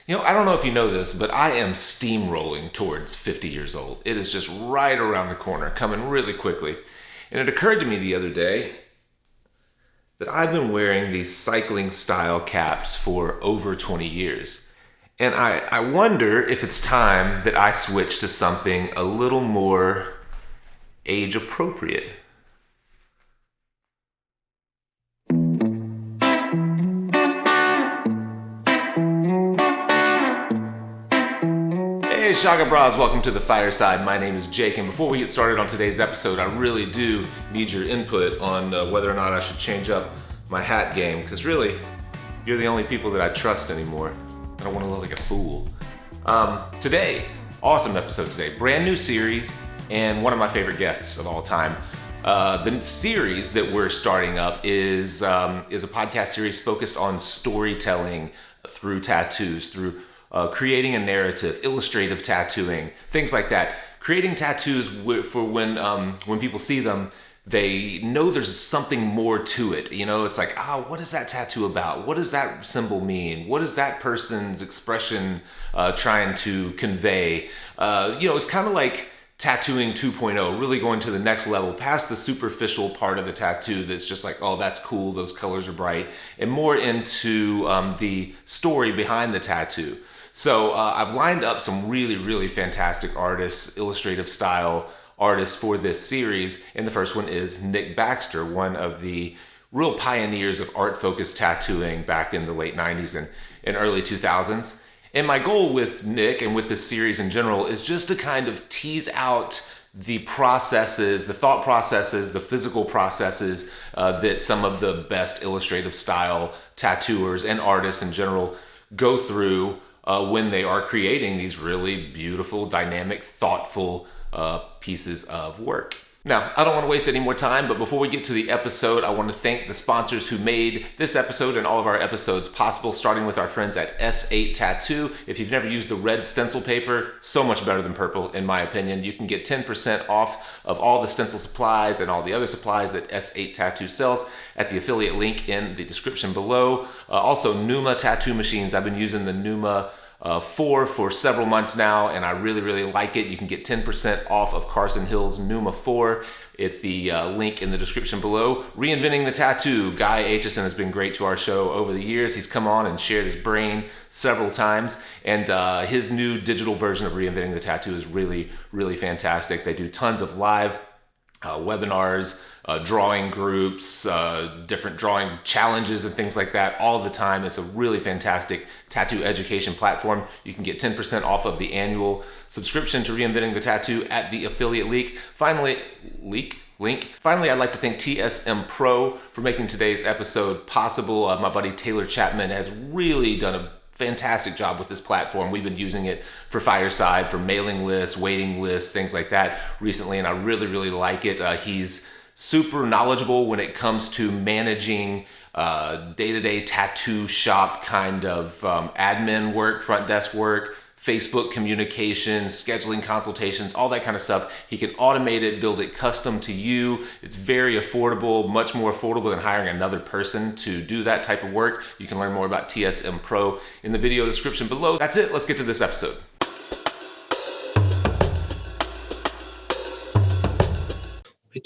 I don't know if you know this, but I am steamrolling towards 50 years old. It is just right around the corner, coming really quickly. And it occurred to me the other day that I've been wearing these cycling style caps for over 20 years. And I wonder if it's time that I switch to something a little more age appropriate. Hey Shaka Bras, welcome to the Fireside. My name is Jake, and before we get started on today's episode, I really do need your input on whether or not I should change up my hat game, because really, you're the only people that I trust anymore. I don't want to look like a fool. Today, awesome episode today, brand new series, and one of my favorite guests of all time. The series that we're starting up is a podcast series focused on storytelling through tattoos, through creating a narrative, illustrative tattooing, things like that. Creating tattoos for when people see them, they know there's something more to it. It's like, what is that tattoo about? What does that symbol mean? What is that person's expression trying to convey? It's kind of like tattooing 2.0, really going to the next level, past the superficial part of the tattoo that's just like, oh, that's cool, those colors are bright, and more into the story behind the tattoo. So I've lined up some really, really fantastic artists, illustrative style artists for this series. And the first one is Nick Baxter, one of the real pioneers of art-focused tattooing back in the late 90s and early 2000s. And my goal with Nick and with this series in general is just to kind of tease out the processes, the thought processes, the physical processes that some of the best illustrative style tattooers and artists in general go through when they are creating these really beautiful, dynamic, thoughtful pieces of work. Now, I don't want to waste any more time, but before we get to the episode, I want to thank the sponsors who made this episode and all of our episodes possible, starting with our friends at S8 Tattoo. If you've never used the red stencil paper, so much better than purple, in my opinion. You can get 10% off of all the stencil supplies and all the other supplies that S8 Tattoo sells at the affiliate link in the description below. Also, Numa tattoo machines. I've been using the Numa 4 for several months now, and I really, really like it. You can get 10% off of Carson Hill's Numa 4 at the link in the description below. Reinventing the Tattoo. Guy Aitchison has been great to our show over the years. He's come on and shared his brain several times, and his new digital version of Reinventing the Tattoo is really, really fantastic. They do tons of live webinars, drawing groups, different drawing challenges and things like that all the time. It's a really fantastic tattoo education platform. You can get 10% off of the annual subscription to Reinventing the Tattoo at the affiliate link. Finally, I'd like to thank TSM Pro for making today's episode possible. My buddy Taylor Chapman has really done a fantastic job with this platform. We've been using it for Fireside, for mailing lists, waiting lists, things like that recently, and I really, really like it. He's super knowledgeable when it comes to managing day-to-day tattoo shop kind of admin work, front desk work, Facebook communication, scheduling consultations, all that kind of stuff. He can automate it, build it custom to you. It's very affordable, much more affordable than hiring another person to do that type of work. You can learn more about TSM Pro in the video description below. That's it. Let's get to this episode.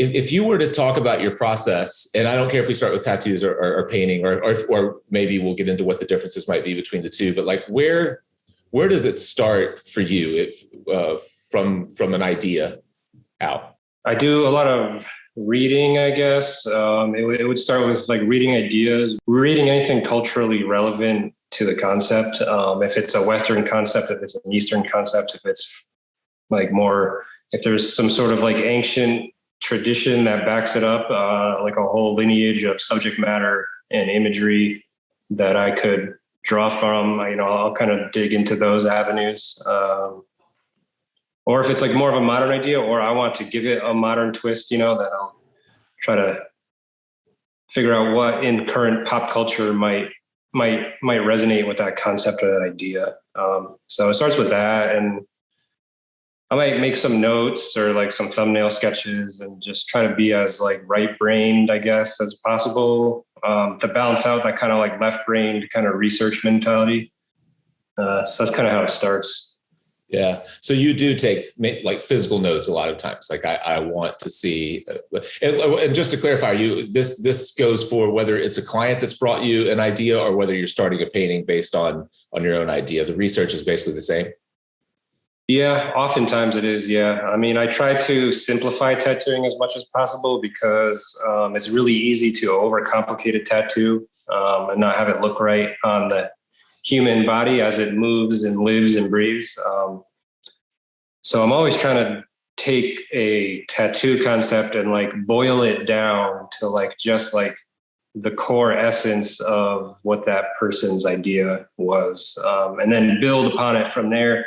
If you were to talk about your process, and I don't care if we start with tattoos or painting, or maybe we'll get into what the differences might be between the two, but like where does it start for you from an idea out? I do a lot of reading, I guess. It would start with like reading ideas, reading anything culturally relevant to the concept. If it's a Western concept, if it's an Eastern concept, if it's like more, if there's some sort of like ancient tradition that backs it up, like a whole lineage of subject matter and imagery that I could draw from, I'll kind of dig into those avenues. Or if it's like more of a modern idea, or I want to give it a modern twist, that I'll try to figure out what in current pop culture might resonate with that concept or that idea. So it starts with that, and I might make some notes or like some thumbnail sketches and just try to be as like right-brained, I guess, as possible, to balance out that kind of like left-brained kind of research mentality. So that's kind of how it starts. Yeah. So you do take like physical notes a lot of times. Like I want to see, and just to clarify, this goes for whether it's a client that's brought you an idea or whether you're starting a painting based on your own idea. The research is basically the same. Yeah, oftentimes it is. Yeah. I mean, I try to simplify tattooing as much as possible because it's really easy to overcomplicate a tattoo and not have it look right on the human body as it moves and lives and breathes. So I'm always trying to take a tattoo concept and like boil it down to like just like the core essence of what that person's idea was, and then build upon it from there.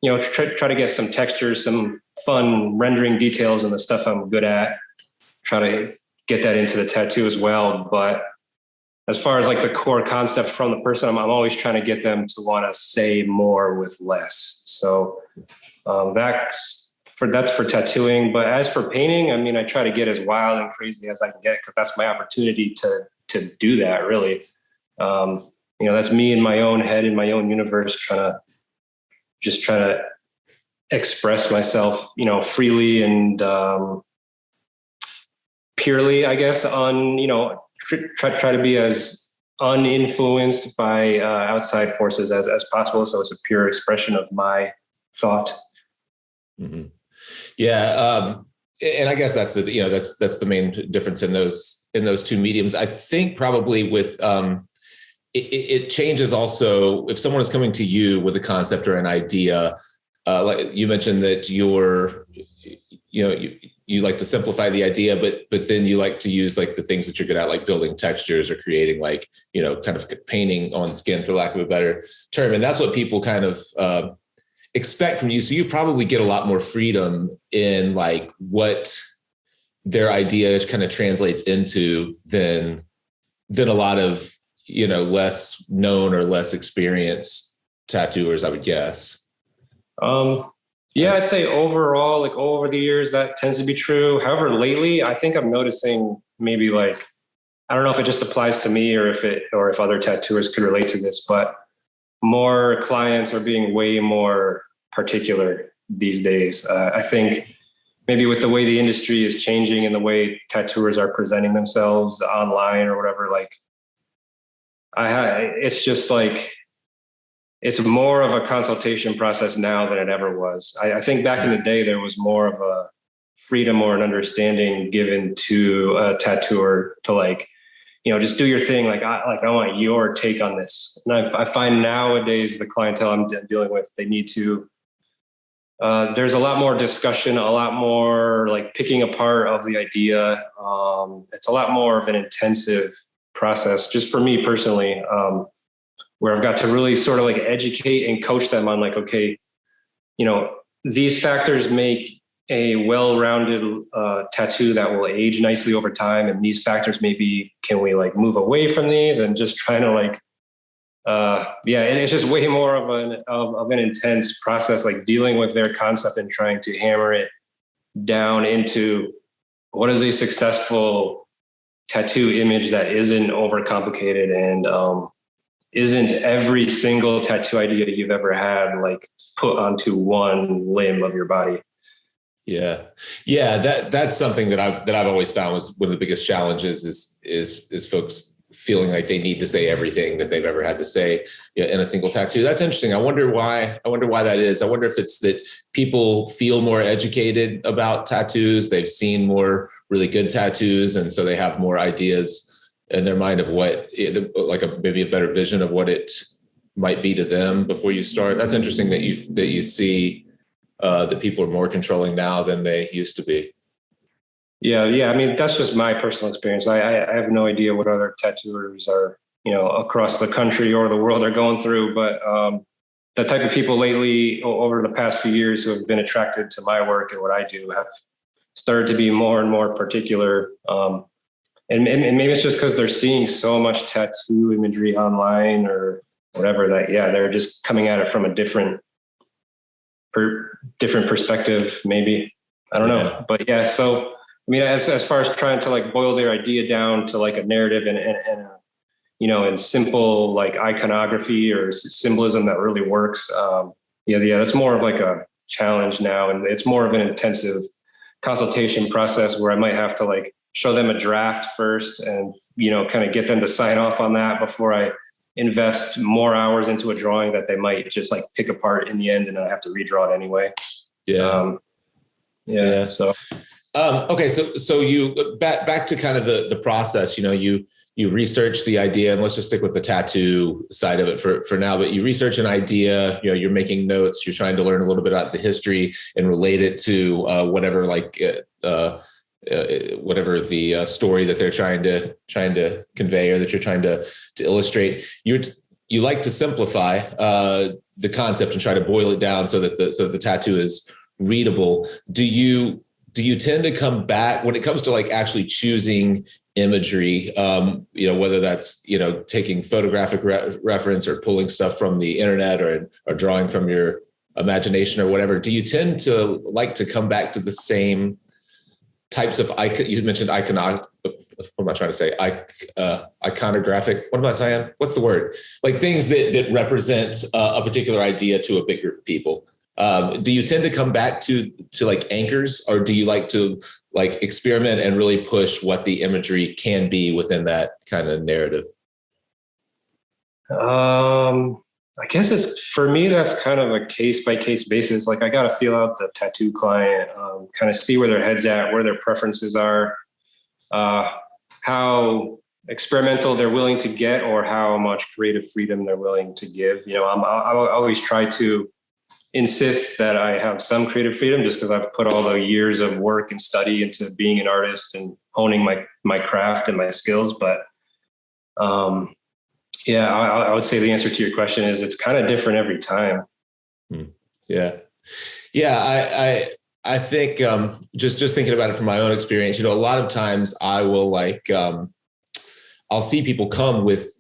You know, try to get some textures, some fun rendering details and the stuff I'm good at. Try to get that into the tattoo as well. But as far as like the core concept from the person, I'm always trying to get them to want to say more with less. So that's for tattooing. But as for painting, I mean, I try to get as wild and crazy as I can get because that's my opportunity to do that. Really, that's me in my own head, in my own universe, trying to express myself, freely and purely, I guess, try to be as uninfluenced by outside forces as possible. So it's a pure expression of my thought. Mm-hmm. Yeah. And I guess that's that's the main difference in those two mediums. I think probably with, it changes also if someone is coming to you with a concept or an idea, like you mentioned that you like to simplify the idea, but then you like to use like the things that you're good at, like building textures or creating like, kind of painting on skin, for lack of a better term. And that's what people kind of expect from you. So you probably get a lot more freedom in like what their idea kind of translates into than a lot of, less known or less experienced tattooers, I would guess. Yeah, I'd say overall, like over the years, that tends to be true. However, lately, I think I'm noticing maybe like, I don't know if it just applies to me or if other tattooers could relate to this, but more clients are being way more particular these days. I think maybe with the way the industry is changing and the way tattooers are presenting themselves online or whatever, like it's just like, it's more of a consultation process now than it ever was. I think back in the day, there was more of a freedom or an understanding given to a tattooer to like, just do your thing. Like I want your take on this. And I find nowadays the clientele I'm dealing with, they need to, there's a lot more discussion, a lot more like picking apart of the idea. It's a lot more of an intensive process just for me personally, where I've got to really sort of like educate and coach them on like, okay, these factors make a well-rounded tattoo that will age nicely over time. And these factors, maybe can we like move away from these and just trying to like, and it's just way more of an intense process, like dealing with their concept and trying to hammer it down into what is a successful tattoo image that isn't overcomplicated and isn't every single tattoo idea you've ever had like put onto one limb of your body. Yeah. That's something that I've always found was one of the biggest challenges is folks feeling like they need to say everything that they've ever had to say in a single tattoo. That's interesting. I wonder why that is. I wonder if it's that people feel more educated about tattoos. They've seen more really good tattoos. And so they have more ideas in their mind of what, maybe a better vision of what it might be to them before you start. That's interesting that you see that people are more controlling now than they used to be. Yeah. I mean, that's just my personal experience. I have no idea what other tattooers are, across the country or the world are going through. But the type of people lately over the past few years who have been attracted to my work and what I do have started to be more and more particular. And maybe it's just because they're seeing so much tattoo imagery online or whatever that, they're just coming at it from a different perspective, maybe. I don't know. But so, I mean, as far as trying to like boil their idea down to like a narrative and in simple like iconography or symbolism that really works. Yeah, that's more of like a challenge now. And it's more of an intensive consultation process where I might have to like show them a draft first and, kind of get them to sign off on that before I invest more hours into a drawing that they might just like pick apart in the end and I have to redraw it anyway. Yeah. Yeah. So, okay. So you back to kind of the process, you research the idea, and let's just stick with the tattoo side of it for now, but you research an idea, you're making notes, you're trying to learn a little bit about the history and relate it to whatever the story that they're trying to convey or that you're trying to illustrate. You like to simplify the concept and try to boil it down so that the tattoo is readable. Do you tend to come back when it comes to like actually choosing imagery, whether that's, taking photographic reference or pulling stuff from the internet or drawing from your imagination or whatever, do you tend to like to come back to the same types of you mentioned what am I trying to say? Iconographic. What am I saying? What's the word? Like things that represent a particular idea to a big group of people. Do you tend to come back to like anchors, or do you like to like experiment and really push what the imagery can be within that kind of narrative? I guess for me, that's kind of a case by case basis. Like I got to feel out the tattoo client, kind of see where their head's at, where their preferences are, how experimental they're willing to get, or how much creative freedom they're willing to give. I always try to insist that I have some creative freedom just because I've put all the years of work and study into being an artist and honing my craft and my skills. But, yeah, I would say the answer to your question is it's kind of different every time. Yeah. Yeah. I think, just thinking about it from my own experience, a lot of times I will I'll see people come with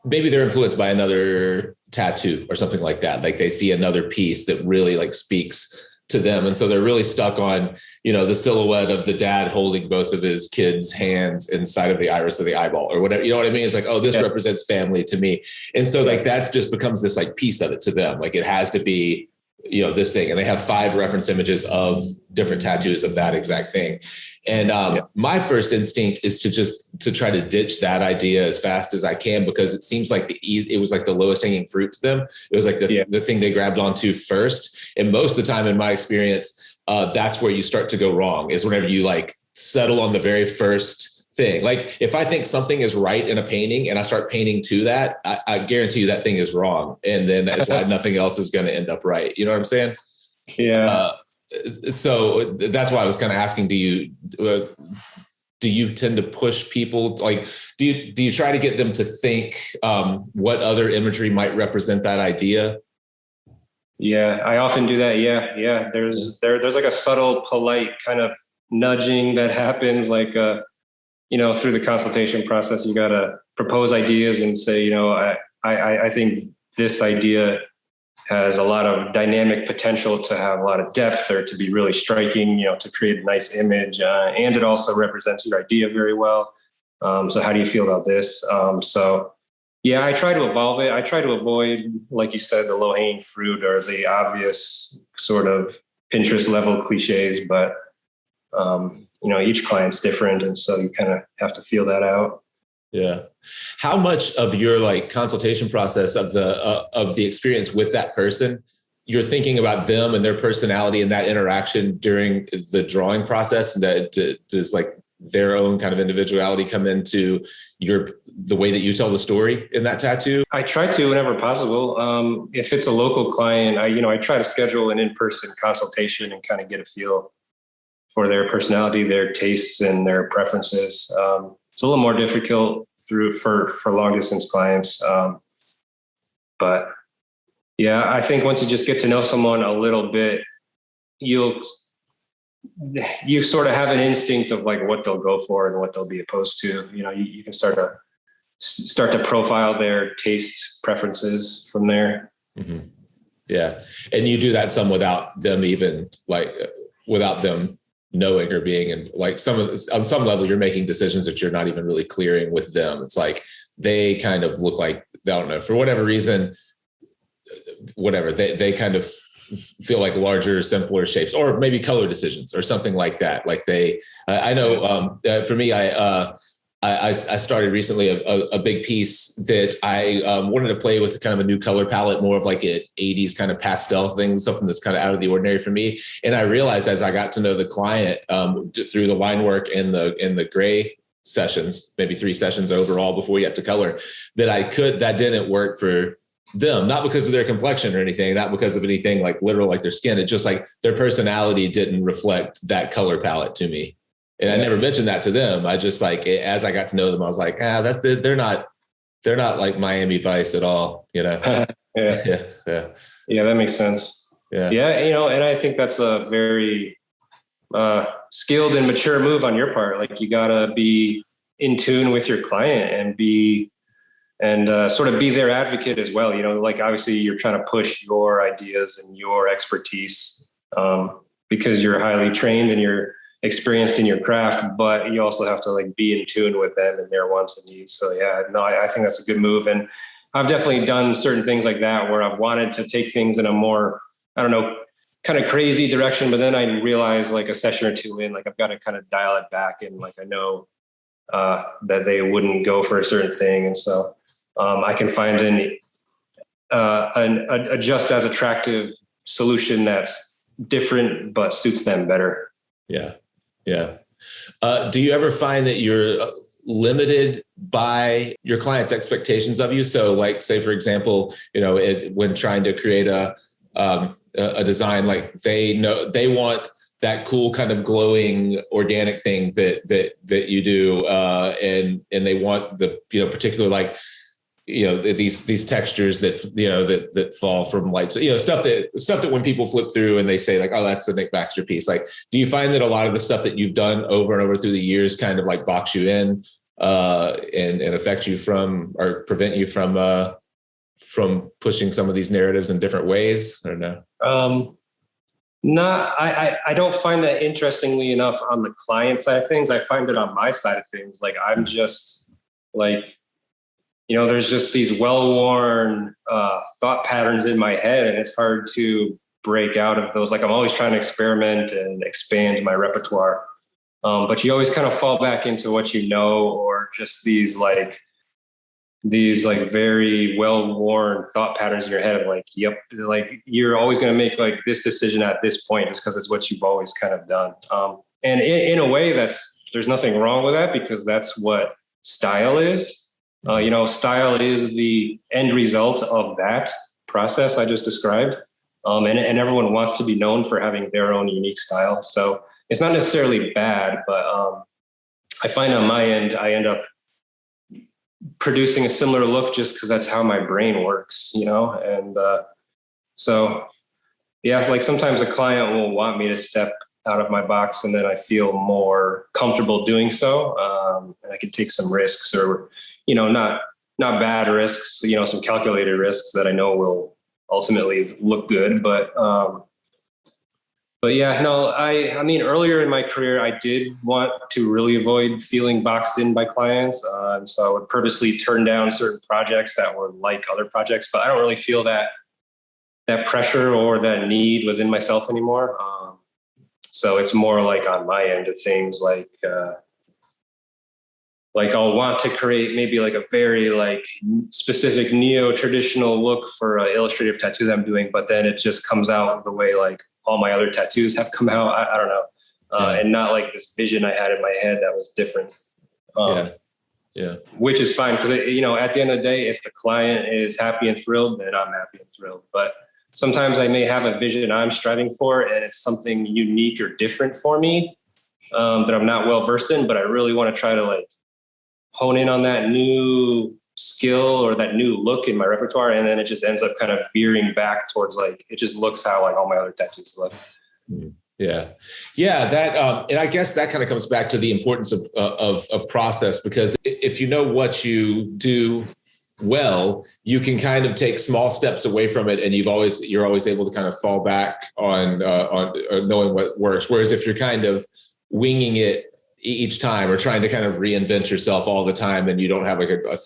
maybe they're influenced by another tattoo or something like that. Like they see another piece that really like speaks to them. And so they're really stuck on, the silhouette of the dad holding both of his kids' hands inside of the iris of the eyeball or whatever. You know what I mean? It's like, oh, this represents family to me. And so like that just becomes this like piece of it to them. Like it has to be, this thing. And they have 5 reference images of different tattoos of that exact thing. And my first instinct is to try to ditch that idea as fast as I can, because it seems like it was like the lowest hanging fruit to them. It was like the thing they grabbed onto first. And most of the time in my experience, that's where you start to go wrong, is whenever you like settle on the very first thing. Like if I think something is right in a painting and I start painting to that, I guarantee you that thing is wrong. And then that's why nothing else is going to end up right. You know what I'm saying? Yeah. So that's why I was kind of asking, do you tend to push people? Like, do you try to get them to think what other imagery might represent that idea? Yeah, I often do that. Yeah. There's like a subtle, polite kind of nudging that happens, like, through the consultation process. You got to propose ideas and say, I think this idea has a lot of dynamic potential to have a lot of depth or to be really striking, to create a nice image. And it also represents your idea very well. So how do you feel about this? So yeah, I try to evolve it. I try to avoid, like you said, the low hanging fruit or the obvious sort of Pinterest level cliches, but, each client's different. And so you kind of have to feel that out. Yeah. How much of your like consultation process of the experience with that person, you're thinking about them and their personality and that interaction during the drawing process, and that does like their own kind of individuality come into the way that you tell the story in that tattoo? I try to whenever possible. If it's a local client, I try to schedule an in-person consultation and kind of get a feel for their personality, their tastes, and their preferences. It's a little more difficult for long distance clients. But yeah, I think once you just get to know someone a little bit, you sort of have an instinct of like what they'll go for and what they'll be opposed to. You can start to profile their taste preferences from there. Mm-hmm. Yeah. And you do that some without them knowing or being in like on some level, you're making decisions that you're not even really clearing with them. It's like they kind of look like, I don't know, for whatever reason, whatever, they kind of feel like larger, simpler shapes, or maybe color decisions or something like that. Like I know for me, I started recently a big piece that I wanted to play with kind of a new color palette, more of like an 80s kind of pastel thing, something that's kind of out of the ordinary for me. And I realized as I got to know the client through the line work and the gray sessions, maybe 3 sessions overall before we got to color, that didn't work for them, not because of their complexion or anything, not because of anything like literal, like their skin. It's just like their personality didn't reflect that color palette to me. And I never mentioned that to them. I just like, as I got to know them, I was like, they're not like Miami Vice at all, you know? Yeah, that makes sense. Yeah. And I think that's a very skilled and mature move on your part. Like you gotta be in tune with your client and sort of be their advocate as well. Like obviously you're trying to push your ideas and your expertise because you're highly trained and you're experienced in your craft, but you also have to like be in tune with them and their wants and needs. So I think that's a good move. And I've definitely done certain things like that where I've wanted to take things in a more, I don't know, kind of crazy direction, but then I realized like a session or 2 in, like I've got to kind of dial it back. And like, I know that they wouldn't go for a certain thing. And so I can find a just as attractive solution that's different, but suits them better. Yeah. Do you ever find that you're limited by your clients' expectations of you? So like, say, for example, when trying to create a design, like they want that cool kind of glowing organic thing that you do. And they want the, particular, like, these textures that fall from light. So, stuff that when people flip through and they say like, oh, that's a Nick Baxter piece. Like, do you find that a lot of the stuff that you've done over and over through the years kind of like box you in and affect you from, or prevent you from pushing some of these narratives in different ways, or no? I don't find that, interestingly enough, on the client side of things. I find it on my side of things. Like I'm just like, there's just these well-worn thought patterns in my head, and it's hard to break out of those. Like I'm always trying to experiment and expand my repertoire. But you always kind of fall back into what you know, or just these very well-worn thought patterns in your head of like, yep, like you're always going to make like this decision at this point just because it's what you've always kind of done. And in a way there's nothing wrong with that, because that's what style is. Style is the end result of that process I just described. And everyone wants to be known for having their own unique style. So it's not necessarily bad, but I find on my end, I end up producing a similar look just because that's how my brain works, and like sometimes a client will want me to step out of my box, and then I feel more comfortable doing so. And I can take some risks, or, not bad risks, some calculated risks that I know will ultimately look good. But yeah, no, I mean, earlier in my career, I did want to really avoid feeling boxed in by clients. And so I would purposely turn down certain projects that were like other projects, but I don't really feel that pressure or that need within myself anymore. So it's more like on my end of things, like I'll want to create maybe like a very like specific neo-traditional look for an illustrative tattoo that I'm doing, but then it just comes out the way like all my other tattoos have come out. I don't know. And not like this vision I had in my head that was different. Which is fine, because, at the end of the day, if the client is happy and thrilled, then I'm happy and thrilled. But sometimes I may have a vision I'm striving for, and it's something unique or different for me that I'm not well versed in, but I really want to try to like hone in on that new skill or that new look in my repertoire. And then it just ends up kind of veering back towards like, it just looks how like all my other tattoos look. Yeah. That, and I guess that kind of comes back to the importance of process, because if you know what you do well, you can kind of take small steps away from it, and you're always able to kind of fall back on knowing what works. Whereas if you're kind of winging it each time or trying to kind of reinvent yourself all the time, and you don't have like a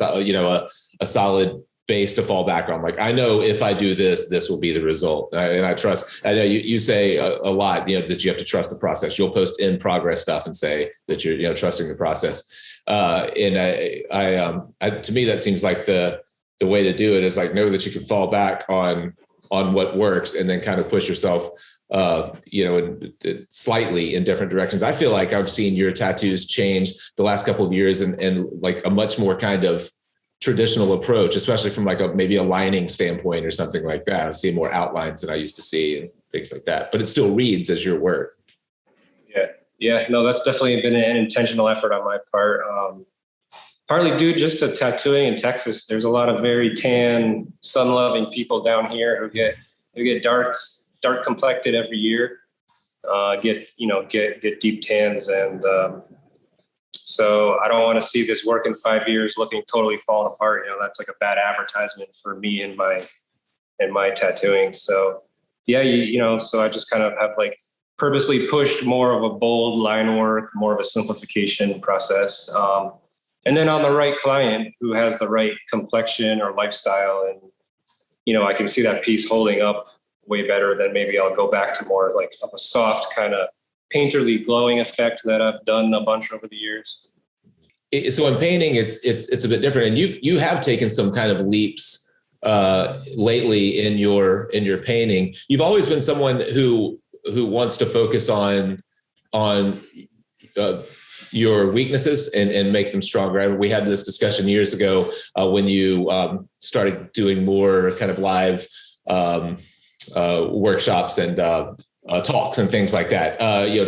solid base to fall back on. Like, I know if I do this, this will be the result. And I trust, I know you say a lot, that you have to trust the process. You'll post in progress stuff and say that you're, trusting the process. And to me, that seems like the way to do it is like, know that you can fall back on what works and then kind of push yourself, slightly in different directions. I feel like I've seen your tattoos change the last couple of years and like a much more kind of traditional approach, especially from like maybe a lining standpoint or something like that. I've seen more outlines than I used to see and things like that, but it still reads as your work. Yeah. No, that's definitely been an intentional effort on my part. Partly due just to tattooing in Texas. There's a lot of very tan, sun-loving people down here who get dark complected every year, get deep tans, and so I don't want to see this work in 5 years looking totally falling apart. That's like a bad advertisement for me and my tattooing. So yeah, so I just kind of have like purposely pushed more of a bold line work, more of a simplification process. And then on the right client who has the right complexion or lifestyle, and I can see that piece holding up way better than maybe I'll go back to more like of a soft kind of painterly glowing effect that I've done a bunch over the years. So in painting, it's a bit different, and you have taken some kind of leaps lately in your painting. You've always been someone who wants to focus on your weaknesses and make them stronger. We had this discussion years ago when you started doing more kind of live workshops and talks and things like that,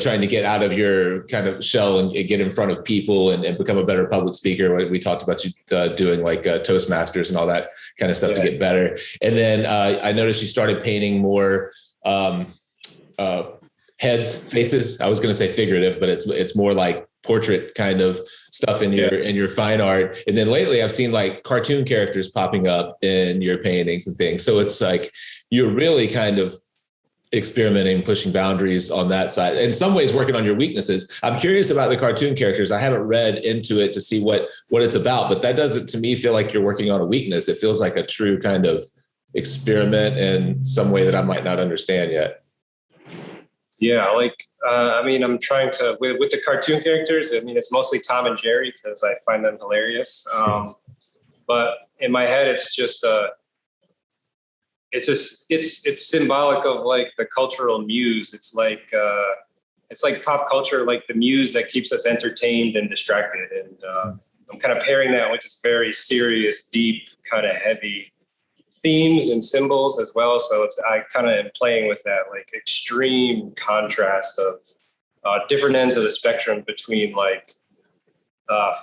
trying to get out of your kind of shell and get in front of people and become a better public speaker. We talked about you doing like Toastmasters and all that kind of stuff to get better. And then I noticed you started painting more heads, faces. I was going to say figurative, but it's more like portrait kind of stuff in your fine art. And then lately I've seen like cartoon characters popping up in your paintings and things. So it's like, you're really kind of experimenting, pushing boundaries on that side. In some ways, working on your weaknesses. I'm curious about the cartoon characters. I haven't read into it to see what it's about, but that doesn't, to me, feel like you're working on a weakness. It feels like a true kind of experiment in some way that I might not understand yet. Yeah, I'm trying to, with the cartoon characters, it's mostly Tom and Jerry because I find them hilarious. But in my head, it's just, it's symbolic of like the cultural muse. It's like pop culture, like the muse that keeps us entertained and distracted. And I'm kind of pairing that with just very serious, deep, kind of heavy themes and symbols as well. So I kind of am playing with that like extreme contrast of different ends of the spectrum between like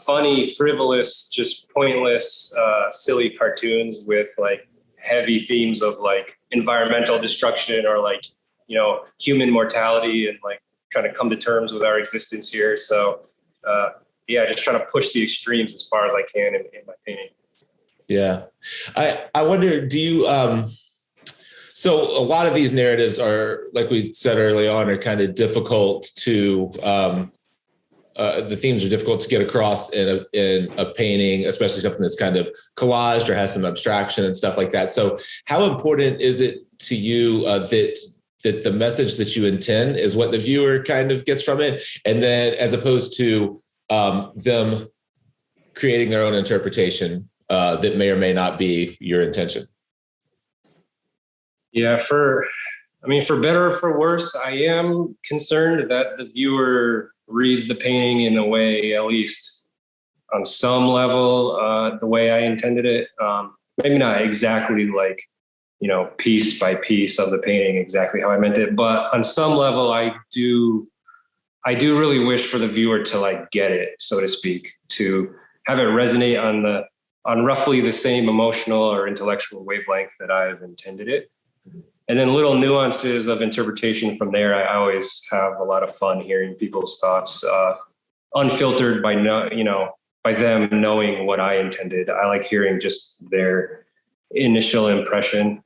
funny, frivolous, just pointless, silly cartoons with like heavy themes of like environmental destruction or like, human mortality and like trying to come to terms with our existence here. So just trying to push the extremes as far as I can in my painting. Yeah. I wonder, do you, so a lot of these narratives are, like we said early on, are kind of difficult to, the themes are difficult to get across in a painting, especially something that's kind of collaged or has some abstraction and stuff like that. So how important is it to you that the message that you intend is what the viewer kind of gets from it? And then as opposed to them creating their own interpretation that may or may not be your intention? Yeah, for better or for worse, I am concerned that the viewer reads the painting in a way, at least on some level, the way I intended it. Maybe not exactly like, piece by piece of the painting, exactly how I meant it. But on some level, I do really wish for the viewer to like get it, so to speak, to have it resonate on roughly the same emotional or intellectual wavelength that I've intended it. And then little nuances of interpretation from there. I always have a lot of fun hearing people's thoughts, unfiltered by by them knowing what I intended. I like hearing just their initial impression.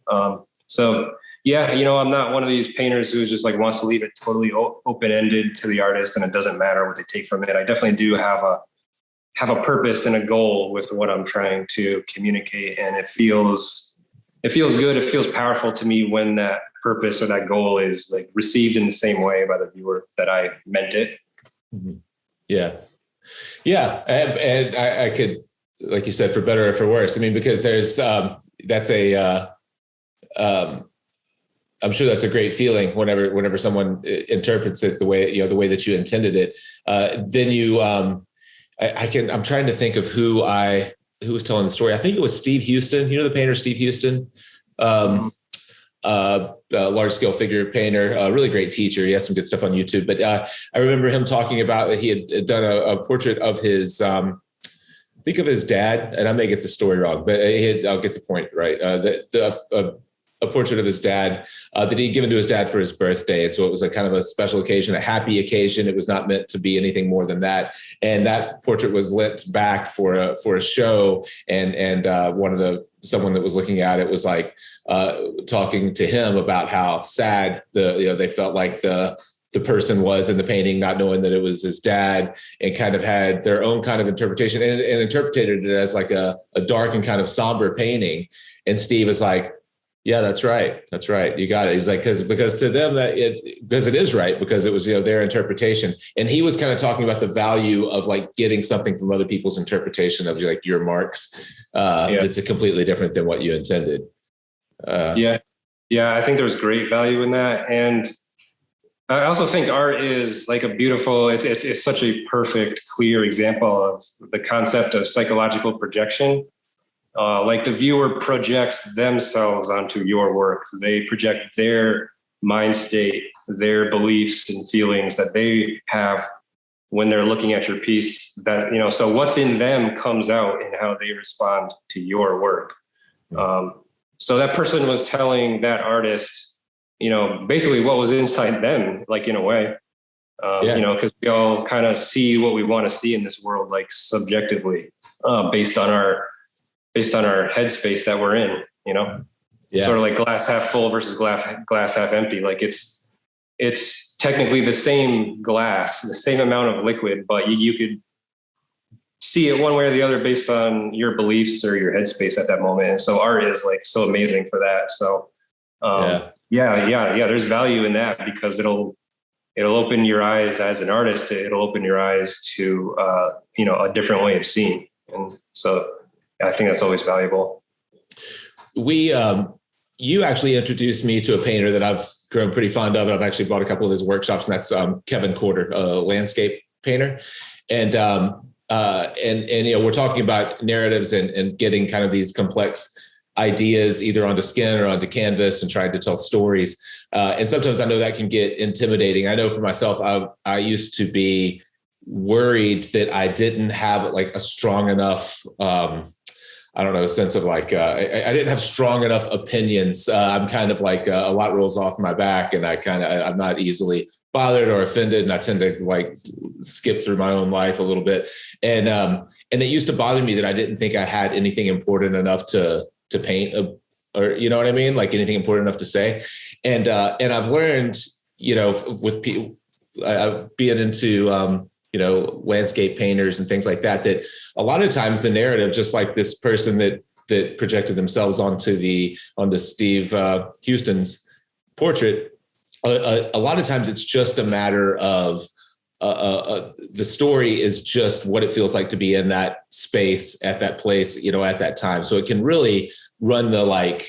So yeah, I'm not one of these painters who just like wants to leave it totally open-ended to the artist and it doesn't matter what they take from it. I definitely do have a purpose and a goal with what I'm trying to communicate. And it feels good. It feels powerful to me when that purpose or that goal is like received in the same way by the viewer that I meant it. Mm-hmm. Yeah. Yeah. And I could, like you said, for better or for worse, I mean, because there's, that's I'm sure that's a great feeling whenever someone interprets it the way that you intended it. Then you, I'm trying to think of who was telling the story. I think it was Steve Houston. You know, the painter, Steve Houston, large scale figure painter, a really great teacher. He has some good stuff on YouTube, but I remember him talking about that he had done a portrait of his, think of his dad, and I may get the story wrong, but I'll get the point right. A portrait of his dad that he'd given to his dad for his birthday. And so it was a kind of a special occasion, a happy occasion. It was not meant to be anything more than that. And that portrait was lent back for a show. And someone that was looking at it was like talking to him about how sad they felt like the person was in the painting, not knowing that it was his dad, and kind of had their own kind of interpretation and interpreted it as like a dark and kind of somber painting. And Steve is like, yeah, that's right. That's right. You got it. He's like, because to them because it is right, because it was, their interpretation. And he was kind of talking about the value of like getting something from other people's interpretation of like your marks. It's a completely different than what you intended. Yeah. I think there's great value in that. And I also think art is like a beautiful, it's such a perfect, clear example of the concept of psychological projection. Like the viewer projects themselves onto your work. They project their mind state, their beliefs and feelings that they have when they're looking at your piece. That, so what's in them comes out in how they respond to your work. So that person was telling that artist, basically what was inside them, like in a way, because we all kind of see what we want to see in this world, like subjectively, based on our headspace that we're in, sort of like glass half full versus glass half empty. Like it's technically the same glass, the same amount of liquid, but you could see it one way or the other based on your beliefs or your headspace at that moment. And so art is like so amazing for that. So there's value in that because it'll open your eyes as an artist. It'll open your eyes to, a different way of seeing. And so I think that's always valuable. You actually introduced me to a painter that I've grown pretty fond of. I've actually bought a couple of his workshops, and that's Kevin Corder, a landscape painter. And we're talking about narratives and getting kind of these complex ideas either onto skin or onto canvas and trying to tell stories. And sometimes I know that can get intimidating. I know for myself, I used to be worried that I didn't have like a strong enough, sense of like, I didn't have strong enough opinions. I'm kind of like a lot rolls off my back, and I'm not easily bothered or offended. And I tend to like skip through my own life a little bit. And it used to bother me that I didn't think I had anything important enough to paint or, you know what I mean? Like anything important enough to say. And I've learned, with people, being into, landscape painters and things like that a lot of times the narrative, just like this person that projected themselves onto Steve Houston's portrait, a lot of times it's just a matter of the story is just what it feels like to be in that space at that place, at that time. So it can really run the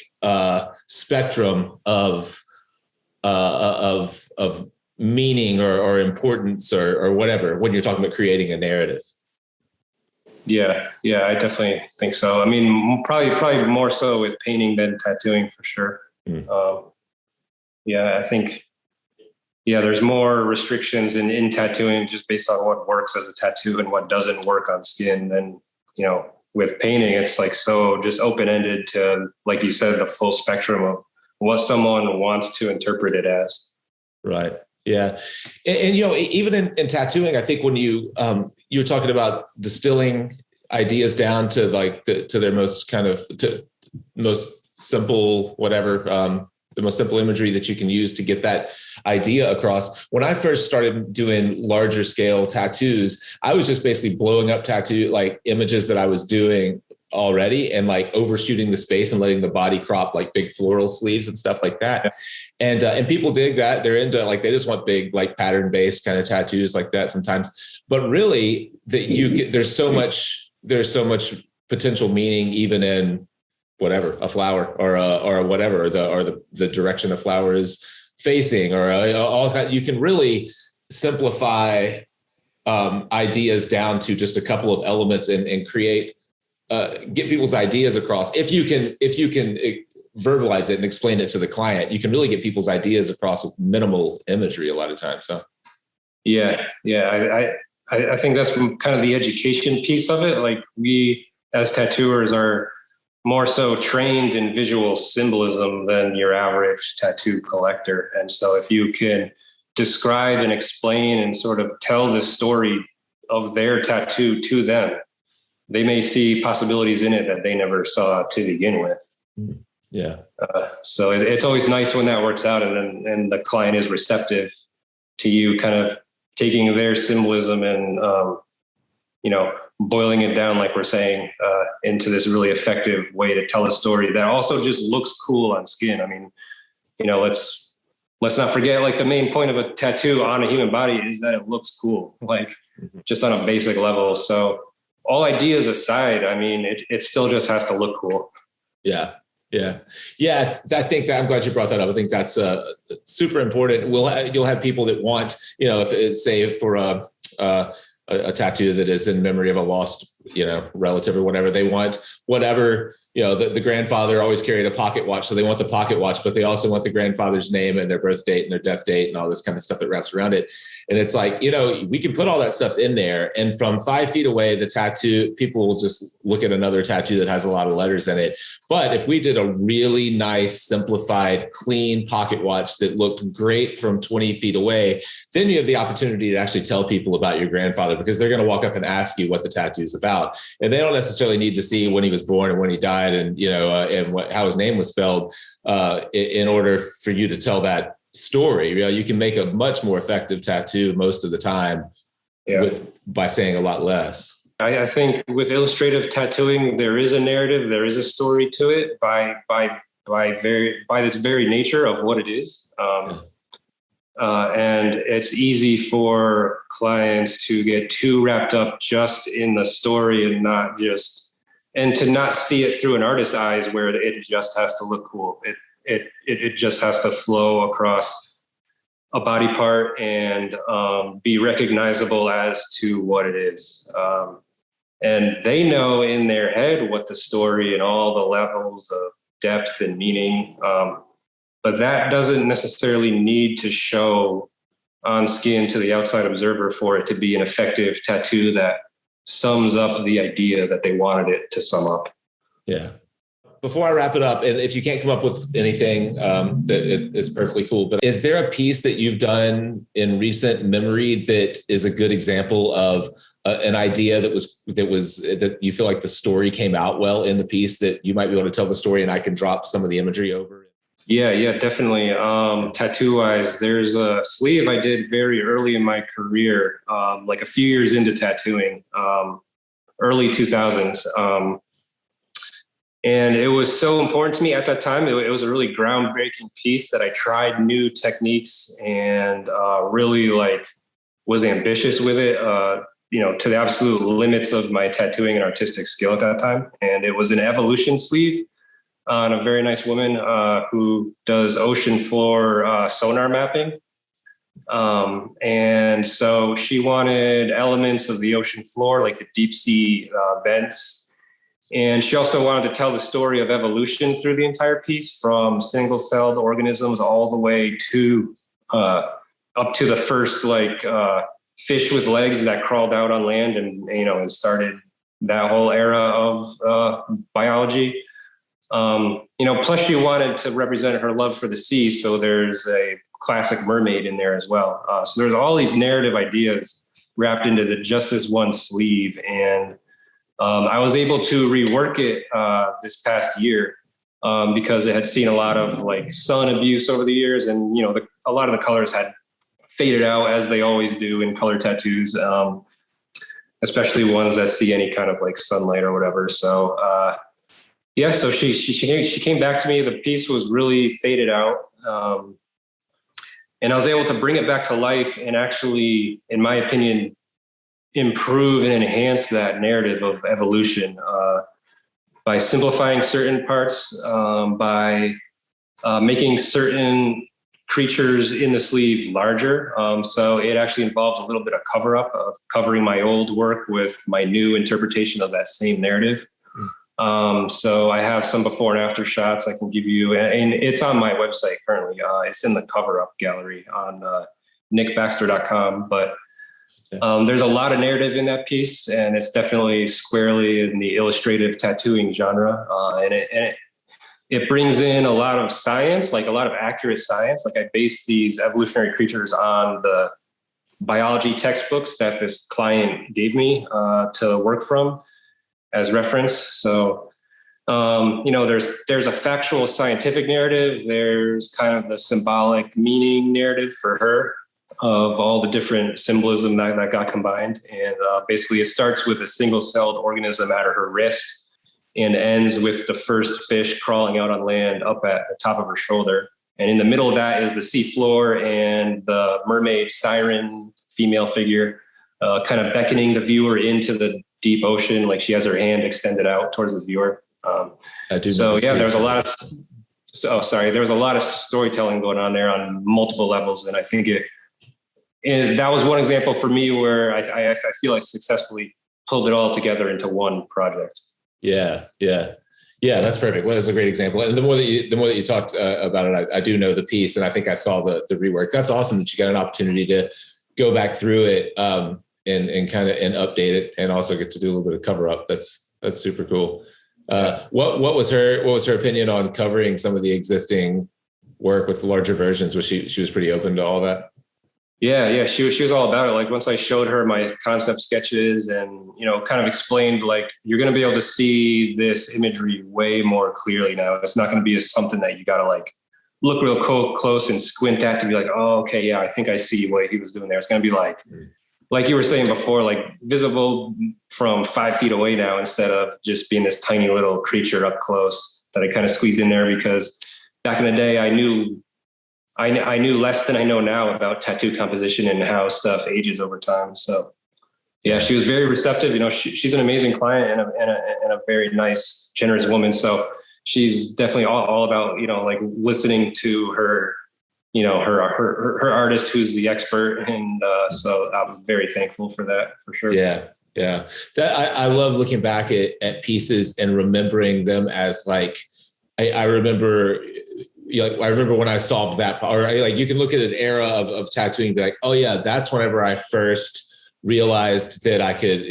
spectrum of meaning or importance or whatever when you're talking about creating a narrative. Yeah, I definitely think so. I mean, probably more so with painting than tattooing for sure. I think, there's more restrictions in tattooing just based on what works as a tattoo and what doesn't work on skin. Than, with painting, it's like so just open-ended to, like you said, the full spectrum of what someone wants to interpret it as. Right. Yeah. And even in tattooing, I think when you, you were talking about distilling ideas down to like to their most kind of most simple, whatever, the most simple imagery that you can use to get that idea across. When I first started doing larger scale tattoos, I was just basically blowing up tattoo like images that I was doing already and like overshooting the space and letting the body crop like big floral sleeves and stuff like that. And people dig that. They're into like, they just want big, like pattern based kind of tattoos like that sometimes. But really that there's so much potential meaning even in whatever, a flower or whatever, the direction a flower is facing or you can really simplify ideas down to just a couple of elements and create, get people's ideas across. If you can verbalize it and explain it to the client, you can really get people's ideas across with minimal imagery a lot of times. So. Yeah. I think that's kind of the education piece of it. Like we as tattooers are more so trained in visual symbolism than your average tattoo collector. And so if you can describe and explain and sort of tell the story of their tattoo to them, they may see possibilities in it that they never saw to begin with. Yeah. So it's always nice when that works out and the client is receptive to you kind of taking their symbolism and, boiling it down, like we're saying, into this really effective way to tell a story that also just looks cool on skin. I mean, let's not forget, like the main point of a tattoo on a human body is that it looks cool, like just on a basic level. So all ideas aside, I mean, it still just has to look cool. Yeah. I think that I'm glad you brought that up. I think that's super important. You'll have people that want, if it's say for a tattoo that is in memory of a lost, relative or whatever, they want whatever, the grandfather always carried a pocket watch. So they want the pocket watch, but they also want the grandfather's name and their birth date and their death date and all this kind of stuff that wraps around it. And it's like, we can put all that stuff in there. And from 5 feet away, the tattoo, people will just look at another tattoo that has a lot of letters in it. But if we did a really nice, simplified, clean pocket watch that looked great from 20 feet away, then you have the opportunity to actually tell people about your grandfather, because they're going to walk up and ask you what the tattoo is about. And they don't necessarily need to see when he was born and when he died and, how his name was spelled in order for you to tell that story. You can make a much more effective tattoo most of the time by saying a lot less. I think with illustrative tattooing, there is a narrative, there is a story to it by its very nature of what it is. And it's easy for clients to get too wrapped up just in the story and to not see it through an artist's eyes where it just has to look cool. It just has to flow across a body part and be recognizable as to what it is. And they know in their head what the story and all the levels of depth and meaning, but that doesn't necessarily need to show on skin to the outside observer for it to be an effective tattoo that sums up the idea that they wanted it to sum up. Yeah. Before I wrap it up, and if you can't come up with anything that is perfectly cool, but is there a piece that you've done in recent memory that is a good example of an idea that you feel like the story came out well in the piece, that you might be able to tell the story and I can drop some of the imagery over? Yeah, definitely. Tattoo wise, there's a sleeve I did very early in my career, like a few years into tattooing, early 2000s. And it was so important to me at that time. It was a really groundbreaking piece that I tried new techniques and really was ambitious with it, to the absolute limits of my tattooing and artistic skill at that time. And it was an evolution sleeve on a very nice woman who does ocean floor sonar mapping. And so she wanted elements of the ocean floor, like the deep sea vents. And she also wanted to tell the story of evolution through the entire piece, from single-celled organisms all the way to up to the first fish with legs that crawled out on land and started that whole era of biology. Plus she wanted to represent her love for the sea, so there's a classic mermaid in there as well. So there's all these narrative ideas wrapped into just this one sleeve. And I was able to rework it this past year because it had seen a lot of like sun abuse over the years. And, a lot of the colors had faded out, as they always do in color tattoos, especially ones that see any kind of like sunlight or whatever. So, so she came back to me. The piece was really faded out. And I was able to bring it back to life and actually, in my opinion, improve and enhance that narrative of evolution by simplifying certain parts, by making certain creatures in the sleeve larger. So it actually involves a little bit of cover up of covering my old work with my new interpretation of that same narrative. So I have some before and after shots I can give you, and it's on my website currently. It's in the cover up gallery on nickbaxter.com, but there's a lot of narrative in that piece, and it's definitely squarely in the illustrative tattooing genre. And it brings in a lot of science, like a lot of accurate science. Like I base these evolutionary creatures on the biology textbooks that this client gave me to work from as reference. So, there's a factual scientific narrative. There's kind of the symbolic meaning narrative for her of all the different symbolism that got combined. And basically it starts with a single-celled organism at her wrist and ends with the first fish crawling out on land up at the top of her shoulder. And in the middle of that is the sea floor and the mermaid siren female figure kind of beckoning the viewer into the deep ocean, like she has her hand extended out towards the viewer. There was a lot of storytelling going on there on multiple levels, and I think that was one example for me where I feel I successfully pulled it all together into one project. Yeah, that's perfect. Well, that's a great example. And the more that you talked about it, I do know the piece, and I think I saw the rework. That's awesome that you got an opportunity to go back through it and kind of update it, and also get to do a little bit of cover up. That's super cool. What was her opinion on covering some of the existing work with the larger versions? Was she was pretty open to all that? Yeah, she was all about it. Like once I showed her my concept sketches and, kind of explained like, you're going to be able to see this imagery way more clearly now. It's not going to be something that you got to like look real close and squint at to be like, oh, okay, yeah, I think I see what he was doing there. It's going to be like you were saying before, like visible from 5 feet away now, instead of just being this tiny little creature up close that I kind of squeezed in there, because back in the day, I knew less than I know now about tattoo composition and how stuff ages over time. So yeah, she was very receptive. She's an amazing client and a very nice, generous woman. So she's definitely all about, like listening to her, her artist who's the expert. And so I'm very thankful for that, for sure. Yeah. I love looking back at pieces and remembering them as like, I remember when I solved that, or like you can look at an era of tattooing and be like, oh yeah, that's whenever I first realized that I could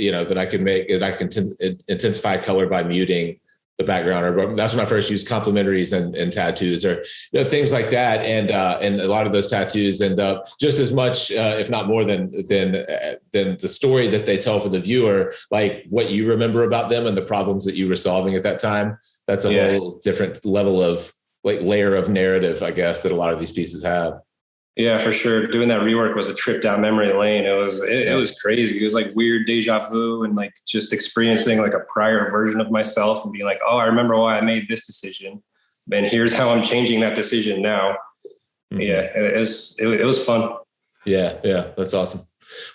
intensify color by muting the background, or that's when I first used complementaries and tattoos, or things like that. And a lot of those tattoos end up just as much, if not more than the story that they tell for the viewer, like what you remember about them and the problems that you were solving at that time. That's a whole different level of like layer of narrative, I guess, that a lot of these pieces have. Yeah, for sure. Doing that rework was a trip down memory lane. It was crazy. It was like weird deja vu, and like just experiencing like a prior version of myself and being like, oh, I remember why I made this decision, and here's how I'm changing that decision now. Mm-hmm. Yeah, it was fun. Yeah, that's awesome.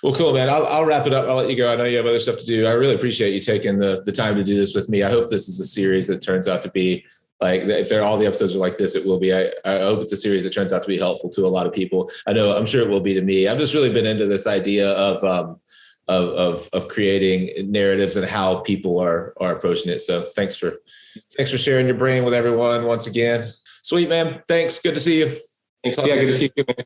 Well, cool, man. I'll wrap it up. I'll let you go. I know you have other stuff to do. I really appreciate you taking the time to do this with me. I hope this is a series that turns out to be like, if all the episodes are like this, it will be. I hope it's a series that turns out to be helpful to a lot of people. I'm sure it will be to me. I've just really been into this idea of creating narratives and how people are approaching it. So thanks for sharing your brain with everyone once again. Sweet, man. Thanks. Good to see you. Thanks. Yeah, good to see you, man.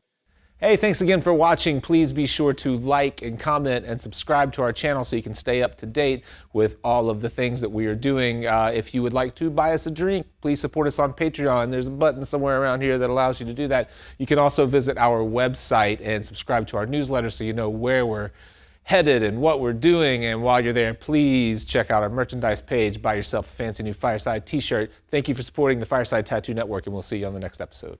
Hey, thanks again for watching. Please be sure to like and comment and subscribe to our channel so you can stay up to date with all of the things that we are doing. If you would like to buy us a drink, please support us on Patreon. There's a button somewhere around here that allows you to do that. You can also visit our website and subscribe to our newsletter so you know where we're headed and what we're doing. And while you're there, please check out our merchandise page, buy yourself a fancy new Fireside t-shirt. Thank you for supporting the Fireside Tattoo Network, and we'll see you on the next episode.